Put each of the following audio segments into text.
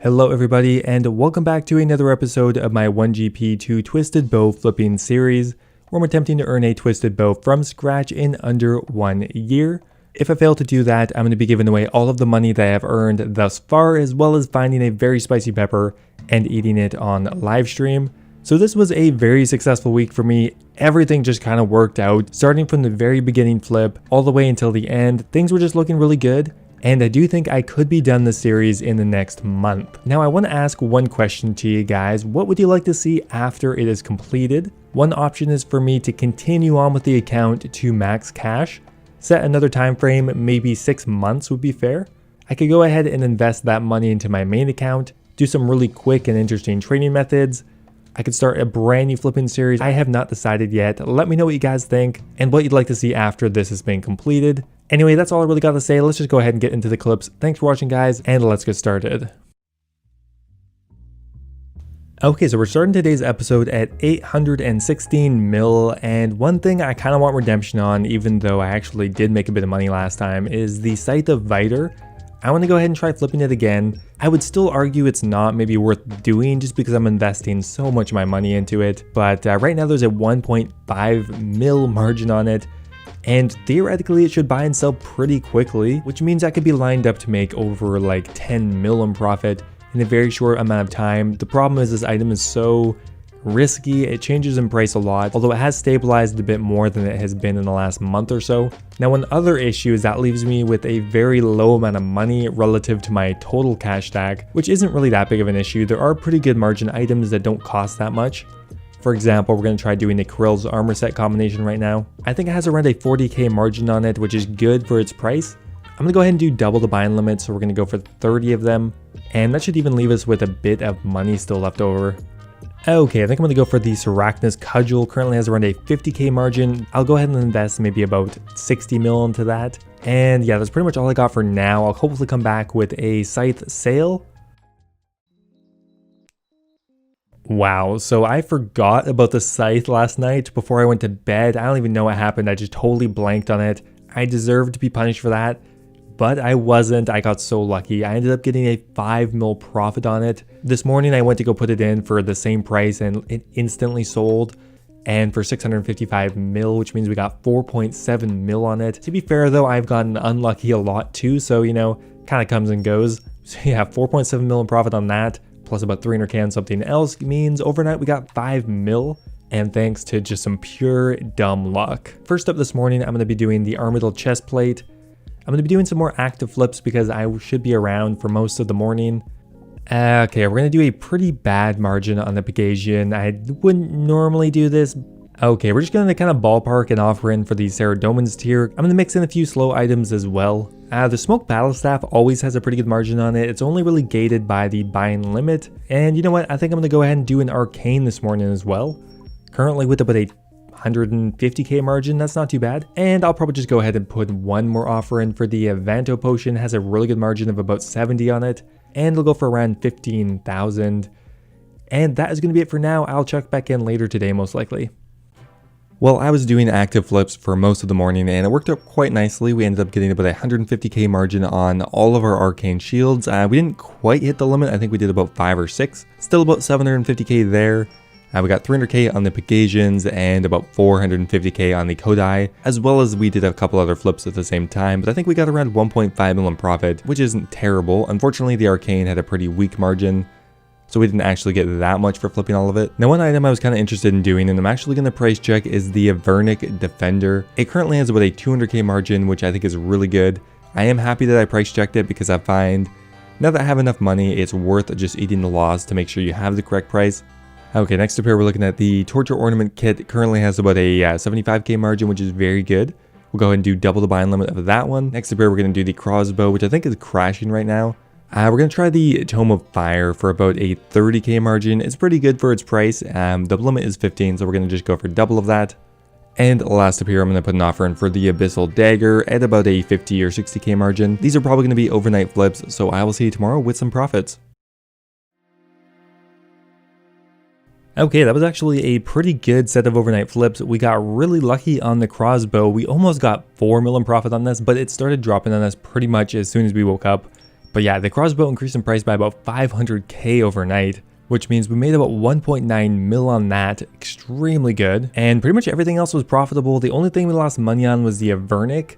Hello everybody and welcome back to another episode of my 1GP2 Twisted Bow flipping series, where I'm attempting to earn a twisted bow from scratch in under 1 year. If I fail to do that, I'm going to be giving away all of the money that I have earned thus far, as well as finding a very spicy pepper and eating it on live stream. So this was a very successful week for me. Everything just kind of worked out, starting from the very beginning flip all the way until the end. Things were just looking really good. And I do think I could be done this series in the next month. Now I want to ask one question to you guys. What would you like to see after it is completed? One option is for me to continue on with the account to max cash. Set another time frame, maybe 6 months would be fair. I could go ahead and invest that money into my main account, do some really quick and interesting training methods. I could start a brand new flipping series. I have not decided yet. Let me know what you guys think and what you'd like to see after this has been completed. Anyway, that's all I really got to say. Let's just go ahead and get into the clips. Thanks for watching, guys, and let's get started. Okay, so we're starting today's episode at 816 mil, and one thing I kind of want redemption on, even though I actually did make a bit of money last time, is the Scythe of vitur. I want to go ahead and try flipping it again. I would still argue it's not maybe worth doing just because I'm investing so much of my money into it, but right now there's a 1.5 mil margin on it. And theoretically it should buy and sell pretty quickly, which means I could be lined up to make over like 10 mil in profit in a very short amount of time. The problem is this item is so risky, it changes in price a lot, although it has stabilized a bit more than it has been in the last month or so. Now one other issue is that leaves me with a very low amount of money relative to my total cash stack, which isn't really that big of an issue. There are pretty good margin items that don't cost that much. For example, we're going to try doing the Krill's armor set combination right now. I think it has around a 40k margin on it, which is good for its price. I'm going to go ahead and do double the buying limit, so we're going to go for 30 of them. And that should even leave us with a bit of money still left over. Okay, I think I'm going to go for the Sarachna's Cudgel. Currently has around a 50k margin. I'll go ahead and invest maybe about 60 mil into that. And yeah, that's pretty much all I got for now. I'll hopefully come back with a Scythe sale. Wow, so I forgot about the Scythe last night before I went to bed. I don't even know what happened. I just totally blanked on it. I deserved to be punished for that, but I wasn't. I got so lucky. I ended up getting a 5 mil profit on it. This morning I went to go put it in for the same price and it instantly sold. And for 655 mil, which means we got 4.7 mil on it. To be fair though, I've gotten unlucky a lot too, so you know, kind of comes and goes. So yeah, 4.7 mil in profit on that. Plus about 300k on something else means overnight we got 5 mil, and thanks to just some pure dumb luck. First up this morning, I'm going to be doing the Armadillo chest plate. I'm going to be doing some more active flips because I should be around for most of the morning. Okay, we're going to do a pretty bad margin on the Pegasian. I wouldn't normally do this. Okay, we're just going to kind of ballpark and offer in for the Ceredomans tier. I'm going to mix in a few slow items as well. The Smoke Battle Staff always has a pretty good margin on it. It's only really gated by the buying limit. And you know what? I think I'm going to go ahead and do an Arcane this morning as well. Currently with about a 150k margin, that's not too bad. And I'll probably just go ahead and put one more offer in for the Vanto Potion. It has a really good margin of about 70 on it. And it'll go for around 15,000. And that is going to be it for now. I'll check back in later today most likely. Well, I was doing active flips for most of the morning and it worked out quite nicely. We ended up getting about a 150k margin on all of our arcane shields. We didn't quite hit the limit. I think we did about 5 or 6. Still about 750k there. We got 300k on the Pegasians and about 450k on the Kodai, as well as we did a couple other flips at the same time, but I think we got around 1.5 mil in profit, which isn't terrible. Unfortunately, the arcane had a pretty weak margin, so we didn't actually get that much for flipping all of it. Now one item I was kind of interested in doing, and I'm actually going to price check, is the Vernic Defender. It currently has about a 200k margin, which I think is really good. I am happy that I price checked it because I find now that I have enough money, it's worth just eating the loss to make sure you have the correct price. Okay, next up here we're looking at the Torture Ornament Kit. It currently has about a 75k margin, which is very good. We'll go ahead and do double the buying limit of that one. Next up here we're going to do the Crossbow, which I think is crashing right now. We're going to try the Tome of Fire for about a 30k margin. It's pretty good for its price. The limit is 15, so we're going to just go for double of that. And last up here, I'm going to put an offer in for the Abyssal Dagger at about a 50 or 60k margin. These are probably going to be overnight flips, so I will see you tomorrow with some profits. Okay, that was actually a pretty good set of overnight flips. We got really lucky on the Crossbow. We almost got 4 mil in profit on this, but it started dropping on us pretty much as soon as we woke up. But yeah, the crossbow increased in price by about 500k overnight, which means we made about 1.9 mil on that. Extremely good. And pretty much everything else was profitable. The only thing we lost money on was the Avernic,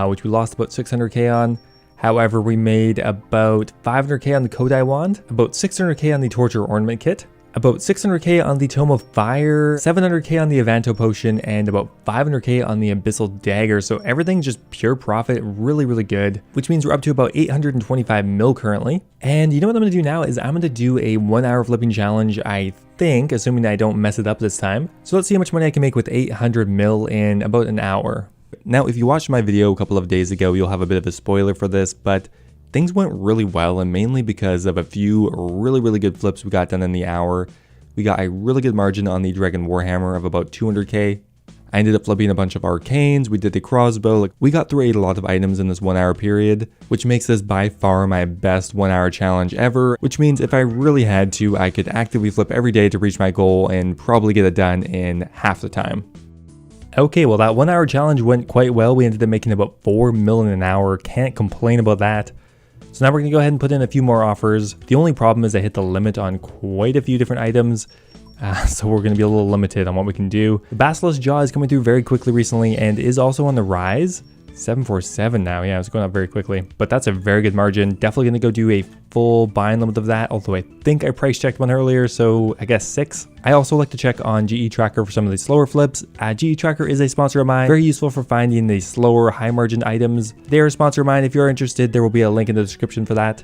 which we lost about 600k on. However, we made about 500k on the Kodai wand, about 600k on the Torture Ornament kit, about 600k on the Tome of Fire, 700k on the Avanto potion, and about 500k on the Abyssal dagger. So everything just pure profit, really, really good, which means we're up to about 825 mil currently. And you know what I'm gonna do now is I'm gonna do a 1 hour flipping challenge, I think, assuming I don't mess it up this time. So let's see how much money I can make with 800 mil in about an hour. Now, if you watched my video a couple of days ago, you'll have a bit of a spoiler for this, but things went really well, and mainly because of a few really, really good flips we got done in the hour. We got a really good margin on the Dragon Warhammer of about 200k. I ended up flipping a bunch of arcanes, we did the crossbow, we got through a lot of items in this 1 hour period, which makes this by far my best 1 hour challenge ever, which means if I really had to, I could actively flip every day to reach my goal and probably get it done in half the time. Okay, well that 1 hour challenge went quite well. We ended up making about 4 mil in an hour. Can't complain about that. So now we're gonna go ahead and put in a few more offers. The only problem is I hit the limit on quite a few different items. So we're gonna be a little limited on what we can do. The Basilisk Jaw is coming through very quickly recently and is also on the rise. 747 now, yeah, it's going up very quickly, but that's a very good margin. Definitely gonna go do a full buying limit of that, although I think I price checked one earlier, so I guess 6. I also like to check on GE Tracker for some of the slower flips. GE Tracker is a sponsor of mine, very useful for finding the slower, high margin items. They're a sponsor of mine. If you're interested, there will be a link in the description for that.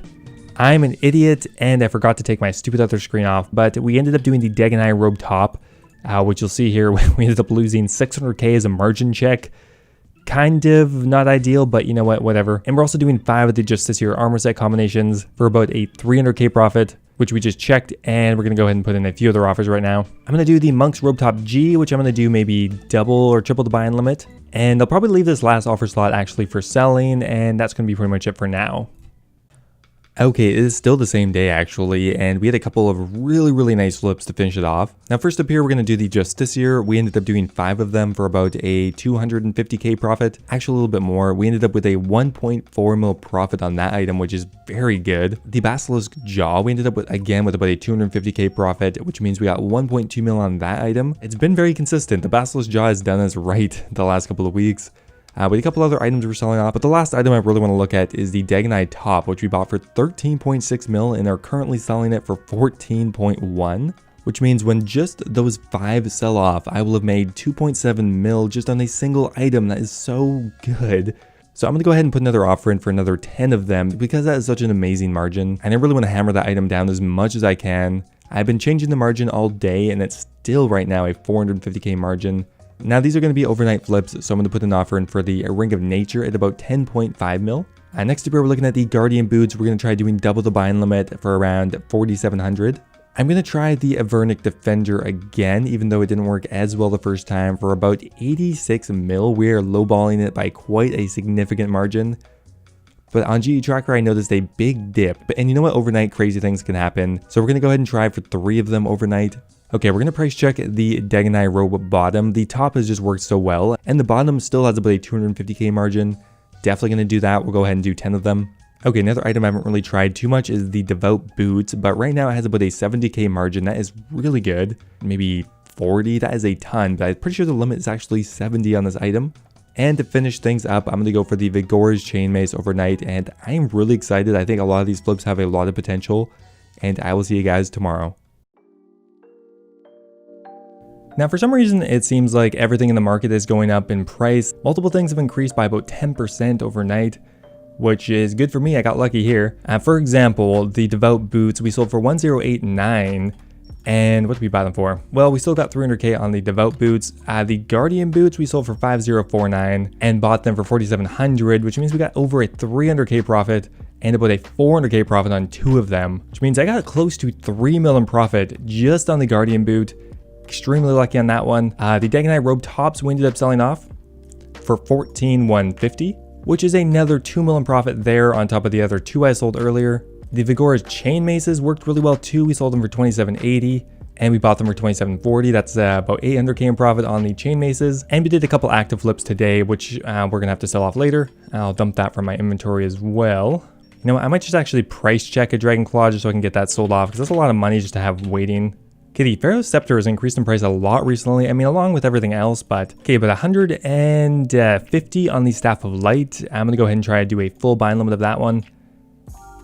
I'm an idiot and I forgot to take my stupid other screen off, but we ended up doing the Dagonai Robe top, which you'll see here. We ended up losing 600k as a margin check. Kind of not ideal, but you know what, whatever. And we're also doing 5 of the Justiciar armor set combinations for about a 300k profit, which we just checked, and we're gonna go ahead and put in a few other offers right now. I'm gonna do the Monk's Robe Top G, which I'm gonna do maybe double or triple the buy-in limit. And I'll probably leave this last offer slot actually for selling, and that's gonna be pretty much it for now. Okay, it is still the same day actually, and we had a couple of really nice flips to finish it off. Now first up here, we're going to do the Justiciar. We ended up doing 5 of them for about a 250k profit, actually a little bit more. We ended up with a 1.4 mil profit on that item, which is very good. The Basilisk Jaw, we ended up with, again, with about a 250k profit, which means we got 1.2 mil on that item. It's been very consistent. The Basilisk Jaw has done us right the last couple of weeks. With a couple other items we're selling off, but the last item I really want to look at is the Dagonai Top, which we bought for 13.6 mil and are currently selling it for 14.1, which means when just those 5 sell off, I will have made 2.7 mil just on a single item. That is so good. So I'm going to go ahead and put another offer in for another 10 of them because that is such an amazing margin, and I really want to hammer that item down as much as I can. I've been changing the margin all day and it's still right now a 450k margin. Now these are going to be overnight flips, so I'm going to put an offer in for the Ring of Nature at about 10.5 mil. Next up here, we're looking at the Guardian Boots. We're going to try doing double the buy-in limit for around 4,700. I'm going to try the Avernic Defender again, even though it didn't work as well the first time, for about 86 mil. We are lowballing it by quite a significant margin. But on GE Tracker, I noticed a big dip. And you know what? Overnight, crazy things can happen. So we're going to go ahead and try for 3 of them overnight. Okay, we're going to price check the Dagonai Robe bottom. The top has just worked so well, and the bottom still has about a 250k margin. Definitely going to do that. We'll go ahead and do 10 of them. Okay, another item I haven't really tried too much is the Devout Boots, but right now it has about a 70k margin. That is really good. Maybe 40, that is a ton, but I'm pretty sure the limit is actually 70 on this item. And to finish things up, I'm going to go for the Vigor's Chainmace overnight, and I'm really excited. I think a lot of these flips have a lot of potential, and I will see you guys tomorrow. Now, for some reason, it seems like everything in the market is going up in price. Multiple things have increased by about 10% overnight, which is good for me. I got lucky here. For example, the Devout Boots we sold for 1089, and what did we buy them for? Well, we still got 300k on the Devout Boots. The Guardian Boots we sold for 5049 and bought them for 4700, which means we got over a 300k profit and about a 400k profit on 2 of them, which means I got close to 3 mil in profit just on the Guardian Boot. Extremely lucky on that one. The Dagonai Robe Tops we ended up selling off for 14,150, which is another 2 mil in profit there on top of the other 2 I sold earlier. The Vigor's Chain Maces worked really well too. We sold them for 2780 and we bought them for 2740. That's about 800k in profit on the Chain Maces. And we did a couple active flips today, which we're gonna have to sell off later. I'll dump that from my inventory as well. You know what, I might just actually price check a Dragon Claw just so I can get that sold off, because that's a lot of money just to have waiting. Okay, the Pharaoh's Scepter has increased in price a lot recently, I mean along with everything else, but okay, but 150 on the Staff of Light. I'm gonna go ahead and try to do a full bind limit of that one.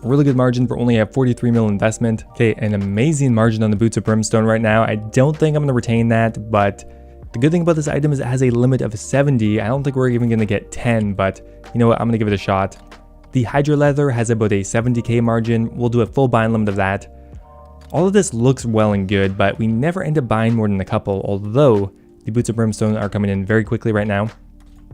Really good margin for only a 43 mil investment. Okay, an amazing margin on the Boots of Brimstone right now. I don't think I'm gonna retain that, but the good thing about this item is it has a limit of 70. I don't think we're even gonna get 10, but you know what, I'm gonna give it a shot. The Hydra Leather has about a 70k margin. We'll do a full bind limit of that. All of this looks well and good, but we never end up buying more than a couple, although the Boots of Brimstone are coming in very quickly right now.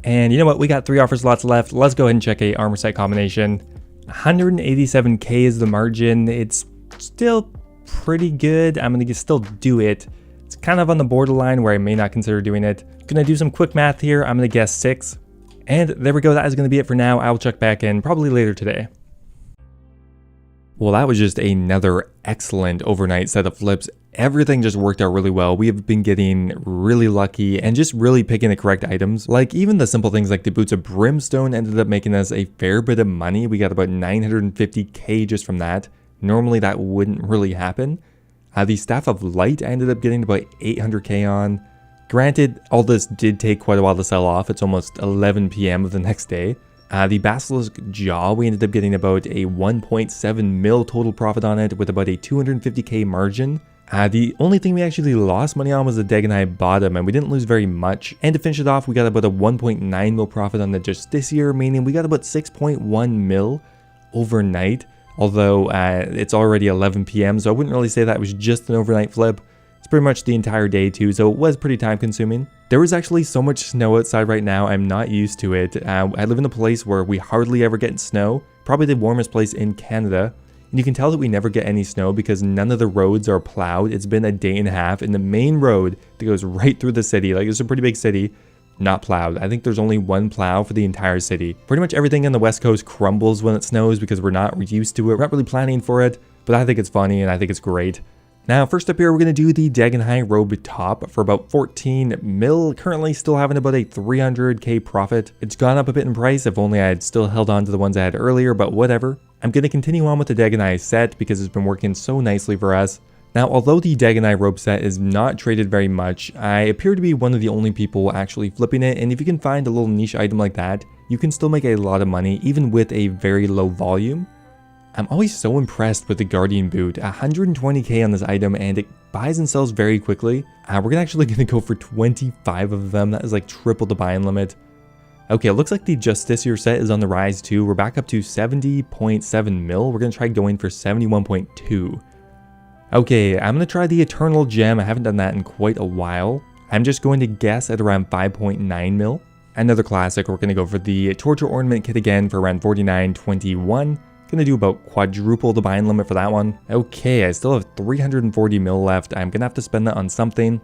And you know what, we got 3 offer slots left. Let's go ahead and check a armor sight combination. 187k is the margin. It's still pretty good. I'm gonna still do it. It's kind of on the borderline where I may not consider doing it. Gonna do some quick math here. I'm gonna guess 6. And there we go, that is going to be it for now. I will check back in probably later today. Well, that was just another excellent overnight set of flips. Everything just worked out really well. We have been getting really lucky and just really picking the correct items. Like even the simple things like the Boots of Brimstone ended up making us a fair bit of money. We got about 950k just from that. Normally that wouldn't really happen. The Staff of Light I ended up getting about 800k on. Granted, all this did take quite a while to sell off. It's almost 11 p.m. of the next day. The Basilisk Jaw, we ended up getting about a 1.7 mil total profit on it with about a 250k margin. The only thing we actually lost money on was the Dagonite Bottom, and we didn't lose very much. And to finish it off, we got about a 1.9 mil profit on the Justiciar, meaning we got about 6.1 mil overnight. Although it's already 11 p.m., so I wouldn't really say that was just an overnight flip. It's pretty much the entire day too, so it was pretty time consuming. There was actually so much snow outside right now, I'm not used to it. I live in a place where we hardly ever get snow, probably the warmest place in Canada. And you can tell that we never get any snow because none of the roads are plowed. It's been a day and a half, and the main road that goes right through the city, like it's a pretty big city, not plowed. I think there's only one plow for the entire city. Pretty much everything on the west coast crumbles when it snows because we're not used to it. We're not really planning for it, but I think it's funny and I think it's great. Now, first up here, we're going to do the Dagonite Robe Top for about 14 mil. Currently still having about a 300k profit. It's gone up a bit in price. If only I had still held on to the ones I had earlier, but whatever. I'm going to continue on with the Dagonite set because it's been working so nicely for us. Now, although the Dagonite Robe set is not traded very much, I appear to be one of the only people actually flipping it, and if you can find a little niche item like that, you can still make a lot of money even with a very low volume. I'm always so impressed with the Guardian Boot, 120k on this item, and it buys and sells very quickly. We're actually going to go for 25 of them. That is like triple the buy-in limit. Okay, it looks like the Justiciar set is on the rise too. We're back up to 70.7 mil. We're going to try going for 71.2. Okay, I'm going to try the Eternal Gem. I haven't done that in quite a while. I'm just going to guess at around 5.9 mil. Another classic, we're going to go for the Torture Ornament Kit again for around 49.21. Gonna do about quadruple the buy-in limit for that one. Okay, I still have 340 mil left. I'm gonna have to spend that on something.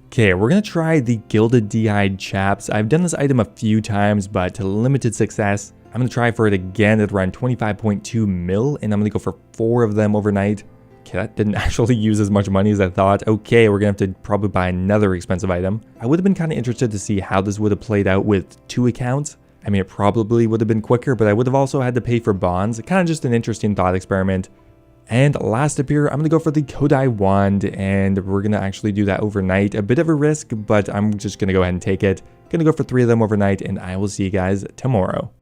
Okay, we're gonna try the Gilded D-Eyed Chaps. I've done this item a few times, but to limited success. I'm gonna try for it again at around 25.2 mil, and I'm gonna go for 4 of them overnight. Okay, that didn't actually use as much money as I thought. Okay, we're gonna have to probably buy another expensive item. I would have been kind of interested to see how this would have played out with 2 accounts. I mean, it probably would have been quicker, but I would have also had to pay for bonds. Kind of just an interesting thought experiment. And last up here, I'm going to go for the Kodai Wand, and we're going to actually do that overnight. A bit of a risk, but I'm just going to go ahead and take it. Going to go for 3 of them overnight, and I will see you guys tomorrow.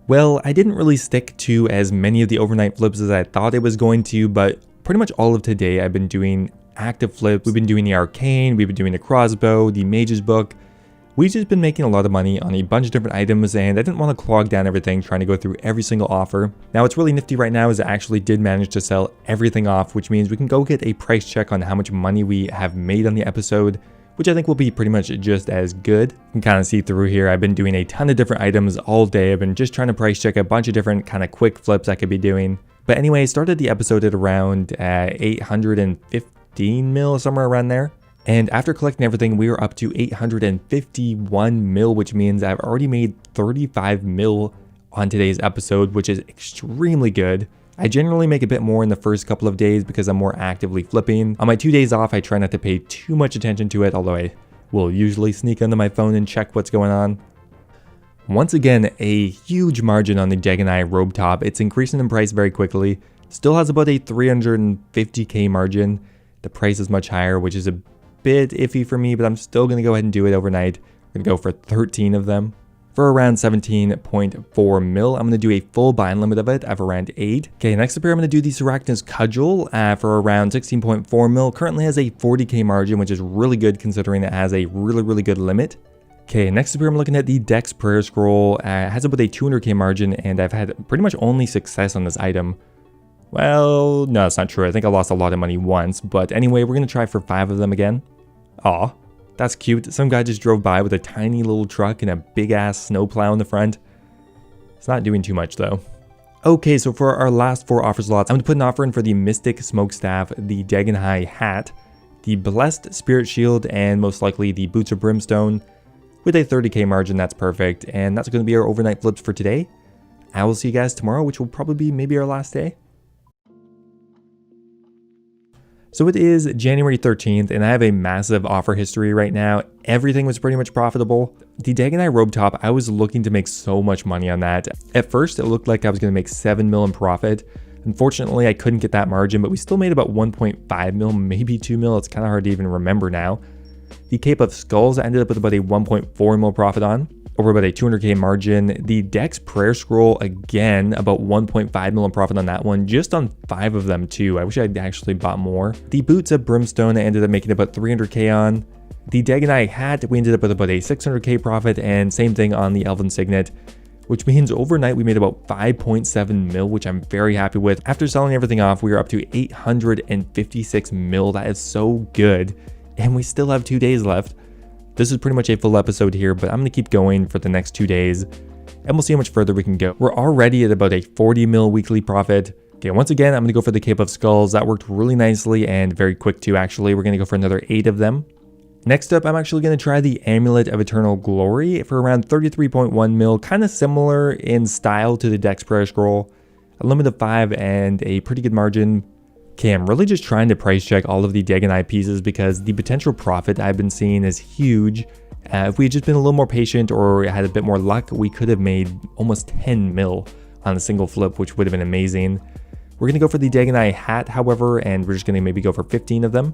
Well, I didn't really stick to as many of the overnight flips as I thought I was going to, but pretty much all of today I've been doing active flips. We've been doing the Arcane, we've been doing the Crossbow, the Mage's Book. We've just been making a lot of money on a bunch of different items, and I didn't want to clog down everything trying to go through every single offer. Now, what's really nifty right now is I actually did manage to sell everything off, which means we can go get a price check on how much money we have made on the episode, which I think will be pretty much just as good. You can kind of see through here, I've been doing a ton of different items all day. I've been just trying to price check a bunch of different kind of quick flips I could be doing. But anyway, I started the episode at around 815 mil, somewhere around there. And after collecting everything, we are up to 851 mil, which means I've already made 35 mil on today's episode, which is extremely good. I generally make a bit more in the first couple of days because I'm more actively flipping. On my 2 days off, I try not to pay too much attention to it, although I will usually sneak onto my phone and check what's going on. Once again, a huge margin on the Dagonai robe top. It's increasing in price very quickly. Still has about a 350k margin. The price is much higher, which is a bit iffy for me, but I'm still going to go ahead and do it overnight. We're going to go for 13 of them. For around 17.4 mil, I'm going to do a full bind limit of it of around 8. Okay, next up here, I'm going to do the Sarachnis Cudgel for around 16.4 mil. Currently has a 40k margin, which is really good considering it has a really good limit. Okay, next up here, I'm looking at the Dex Prayer Scroll. It has about a 200k margin, and I've had pretty much only success on this item. Well, no, that's not true. I think I lost a lot of money once, but anyway, we're going to try for 5 of them again. Aw. That's cute. Some guy just drove by with a tiny little truck and a big ass snowplow in the front. It's not doing too much though. Okay, so for our last 4 offer slots, I'm going to put an offer in for the Mystic Smokestaff, the Dagonai Hat, the Blessed Spirit Shield, and most likely the Boots of Brimstone. With a 30k margin, that's perfect. And that's going to be our overnight flips for today. I will see you guys tomorrow, which will probably be maybe our last day. So it is January 13th, and I have a massive offer history right now. Everything was pretty much profitable. The Dagonai robe top, I was looking to make so much money on that. At first, it looked like I was going to make 7 mil in profit. Unfortunately, I couldn't get that margin, but we still made about 1.5 mil, maybe 2 mil. It's kind of hard to even remember now. The Cape of Skulls, I ended up with about a 1.4 mil profit on, over about a 200k margin. The Dex Prayer Scroll, again, about 1.5 mil in profit on that one, just on 5 of them too. I wish I'd actually bought more. The Boots of Brimstone, I ended up making about 300k on. The Dagonai Hat, we ended up with about a 600k profit, and same thing on the Elven Signet, which means overnight we made about 5.7 mil, which I'm very happy with. After selling everything off, we are up to 856 mil. That is so good, and we still have 2 days left. This is pretty much a full episode here, but I'm going to keep going for the next 2 days, and we'll see how much further we can go. We're already at about a 40 mil weekly profit. Okay, once again, I'm going to go for the Cape of Skulls. That worked really nicely and very quick too, actually. We're going to go for another 8 of them. Next up, I'm actually going to try the Amulet of Eternal Glory for around 33.1 mil, kind of similar in style to the Dex Prayer Scroll. A limit of 5 and a pretty good margin. Okay, I'm really just trying to price check all of the Dagonai pieces because the potential profit I've been seeing is huge. If we had just been a little more patient or had a bit more luck, we could have made almost 10 mil on a single flip, which would have been amazing. We're going to go for the Dagonai Hat, however, and we're just going to maybe go for 15 of them.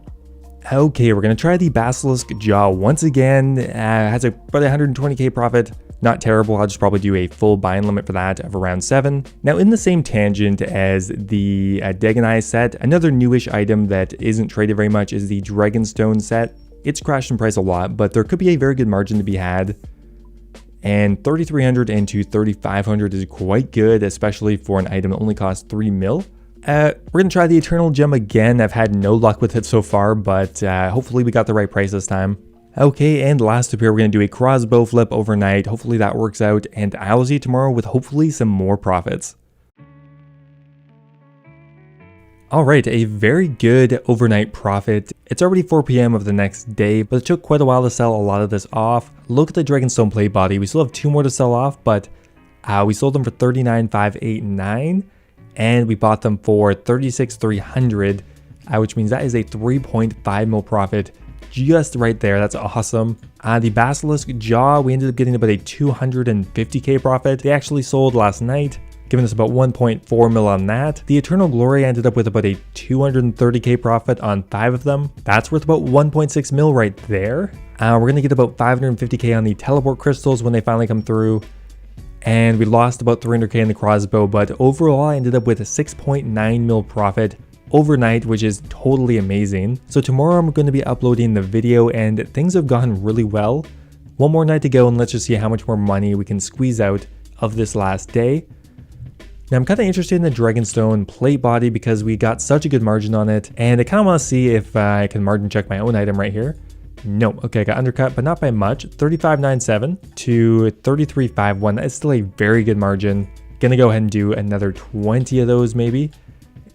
Okay, we're going to try the Basilisk Jaw once again. Has about 120k profit. Not terrible. I'll just probably do a full buying limit for that of around 7. Now, in the same tangent as the Dagonai set, another newish item that isn't traded very much is the Dragonstone set. It's crashed in price a lot, but there could be a very good margin to be had. And 3,300 into 3,500 is quite good, especially for an item that only costs 3 mil. We're going to try the Eternal Gem again. I've had no luck with it so far, but hopefully we got the right price this time. Okay, and last up here, we're going to do a crossbow flip overnight. Hopefully that works out, and I will see you tomorrow with hopefully some more profits. Alright, a very good overnight profit. It's already 4 p.m. of the next day, but it took quite a while to sell a lot of this off. Look at the Dragonstone plate body. We still have 2 more to sell off, but we sold them for 39,589, and we bought them for 36,300, which means that is a 3.5 mil profit. Just right there. That's awesome. The Basilisk Jaw, we ended up getting about a 250k profit. They actually sold last night, giving us about 1.4 mil on that. The Eternal Glory ended up with about a 230k profit on 5 of them. That's worth about 1.6 mil right there. We're going to get about 550k on the Teleport Crystals when they finally come through. And we lost about 300k in the crossbow, but overall I ended up with a 6.9 mil profit overnight, which is totally amazing. So tomorrow I'm going to be uploading the video, and things have gone really well. One more night to go, and let's just see how much more money we can squeeze out of this last day. Now I'm kind of interested in the Dragonstone plate body because we got such a good margin on it, and I kind of want to see if I can margin check my own item right here. Nope. Okay, I got undercut, but not by much. 35.97 to 33.51. That is still a very good margin. Gonna go ahead and do another 20 of those maybe.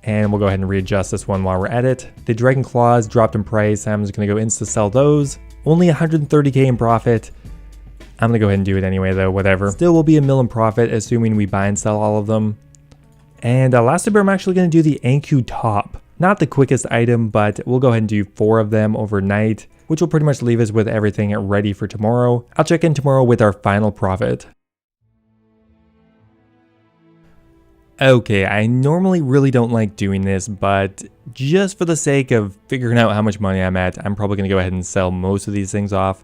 And we'll go ahead and readjust this one while we're at it. The Dragon Claws dropped in price. I'm just going to go insta sell those. Only 130k in profit. I'm going to go ahead and do it anyway though, whatever. Still will be a mil in profit, assuming we buy and sell all of them. And last up here, I'm actually going to do the Anku Top. Not the quickest item, but we'll go ahead and do 4 of them overnight, which will pretty much leave us with everything ready for tomorrow. I'll check in tomorrow with our final profit. Okay, I normally really don't like doing this, but just for the sake of figuring out how much money I'm at, I'm probably going to go ahead and sell most of these things off.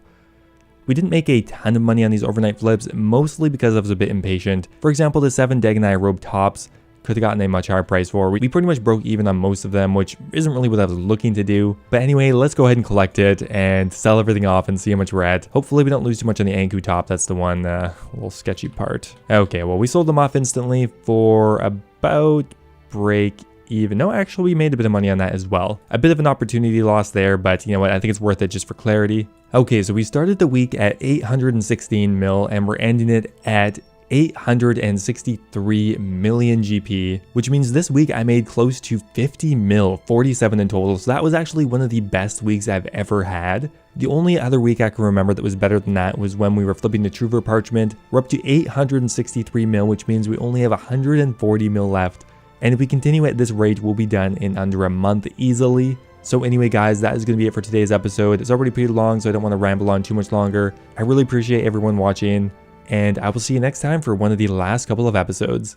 We didn't make a ton of money on these overnight flips, mostly because I was a bit impatient. For example, the 7 Dagonai robe tops could have gotten a much higher price for. We pretty much broke even on most of them, which isn't really what I was looking to do. But anyway, let's go ahead and collect it and sell everything off and see how much we're at. Hopefully we don't lose too much on the Anku top. That's the one little sketchy part. Okay, well, we sold them off instantly for about break even. No, actually we made a bit of money on that as well. A bit of an opportunity loss there, but you know what? I think it's worth it just for clarity. Okay, so we started the week at 816 mil and we're ending it at 863 million GP, which means this week I made close to 50 mil, 47 in total. So that was actually one of the best weeks I've ever had. The only other week I can remember that was better than that was when we were flipping the Truver parchment. We're up to 863 mil, which means we only have 140 mil left. And if we continue at this rate, we'll be done in under a month easily. So anyway, guys, that is going to be it for today's episode. It's already pretty long, so I don't want to ramble on too much longer. I really appreciate everyone watching, and I will see you next time for one of the last couple of episodes.